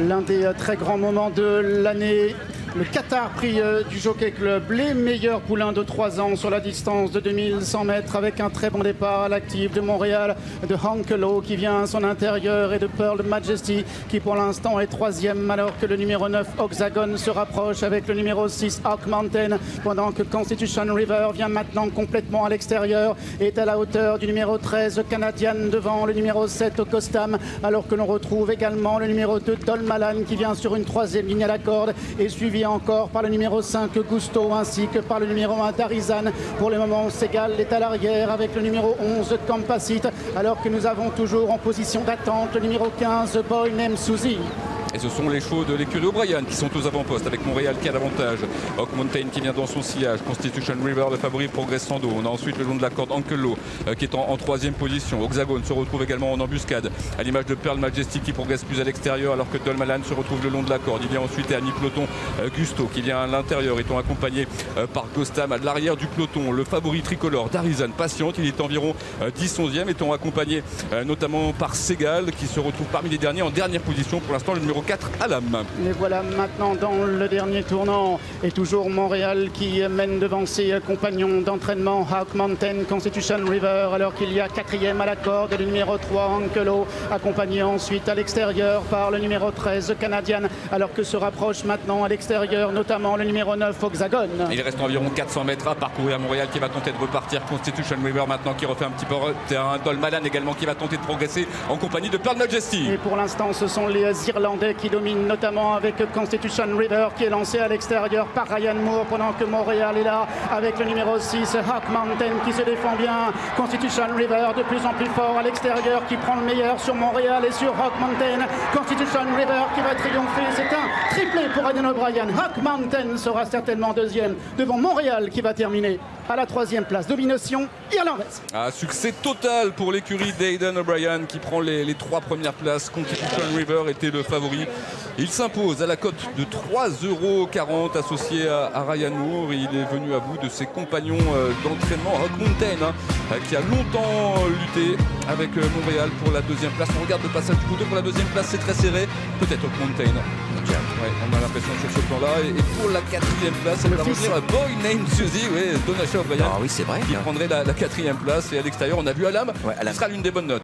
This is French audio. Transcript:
L'un des très grands moments de l'année. Le Qatar Prix du Jockey Club, les meilleurs poulains de 3 ans sur la distance de 2100 mètres avec un très bon départ à l'actif de Montréal, de Hankelo qui vient à son intérieur et de Pearl Majesty qui pour l'instant est 3e alors que le numéro 9 Oxagon se rapproche avec le numéro 6 Hawk Mountain pendant que Constitution River vient maintenant complètement à l'extérieur et est à la hauteur du numéro 13 Canadian devant le numéro 7 Costam alors que l'on retrouve également le numéro 2 Dolmalan qui vient sur une 3e ligne à la corde et suivi encore par le numéro 5 Gusto ainsi que par le numéro 1 Darizan. Pour le moment Segal est à l'arrière avec le numéro 11 Campacit alors que nous avons toujours en position d'attente le numéro 15 Boy Named Suzy. Et ce sont les chevaux de l'écurie O'Brien qui sont aux avant-postes avec Montréal qui a l'avantage. Hawk Mountain qui vient dans son sillage. Constitution River, le favori progressando. On a ensuite le long de la corde Ankelo qui est en 3e position. Oxagon se retrouve également en embuscade à l'image de Pearl Majesty qui progresse plus à l'extérieur alors que Dolmalan se retrouve le long de la corde. Il y a ensuite Annie Peloton Gusto qui vient à l'intérieur étant accompagné par Costam à l'arrière du peloton. Le favori tricolore Darizan patiente. Il est environ 10-11e étant accompagné notamment par Segal qui se retrouve parmi les derniers en dernière position. Pour l'instant le numéro 4 à l'âme. Et voilà maintenant dans le dernier tournant et toujours Montréal qui mène devant ses compagnons d'entraînement Hawk Mountain, Constitution River alors qu'il y a 4e à la corde le numéro 3 Ankelo accompagné ensuite à l'extérieur par le numéro 13 Canadian alors que se rapproche maintenant à l'extérieur notamment le numéro 9 Oxagon. Il reste environ 400 mètres à parcourir. Montréal qui va tenter de repartir. Constitution River maintenant qui refait un petit peu terrain. Dolmalan également qui va tenter de progresser en compagnie de Pearl Majesty. Et pour l'instant ce sont les Irlandais qui domine notamment avec Constitution River qui est lancé à l'extérieur par Ryan Moore pendant que Montréal est là avec le numéro 6 Hawk Mountain qui se défend bien. Constitution River de plus en plus fort à l'extérieur qui prend le meilleur sur Montréal et sur Hawk Mountain. Constitution River qui va triompher. C'est un triplé pour Aidan O'Brien. Hawk Mountain sera certainement 2e devant Montréal qui va terminer à la 3e place. Domination irlandaise. Succès total pour l'écurie d'Aidan O'Brien qui prend les 3 premières places. Constitution River était le favori. Il s'impose à la cote de 3,40 € associé à Ryan Moore. Il est venu à bout de ses compagnons d'entraînement. Hawk Mountain qui a longtemps lutté avec Montréal pour la 2e place. On regarde le passage du couteau pour la 2e place, c'est très serré. Peut-être Hawk Mountain. Ouais, on a l'impression sur ce plan-là. Et pour la 4e place, elle va revenir à Boy Named Suzy. Oui, Donasha O'Brien oui, c'est vrai, qui prendrait la 4e place. Et à l'extérieur, on a vu Alam. Ouais, Alam. Ce sera l'une des bonnes notes.